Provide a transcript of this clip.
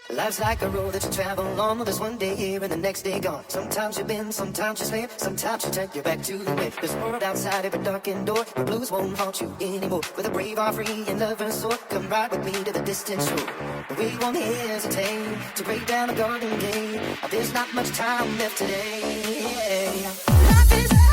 Life's like a road that you travel on. Well, there's one day here and the next day gone. Sometimes you bend, sometimes you slip, sometimes you turn your back to the wind. There's a world outside every darkened door where blues won't haunt you anymore. Where the brave are free and lovers soar. Come ride with me to the distant shore. We won't hesitate to break down the garden gate. There's not much time left today. Life is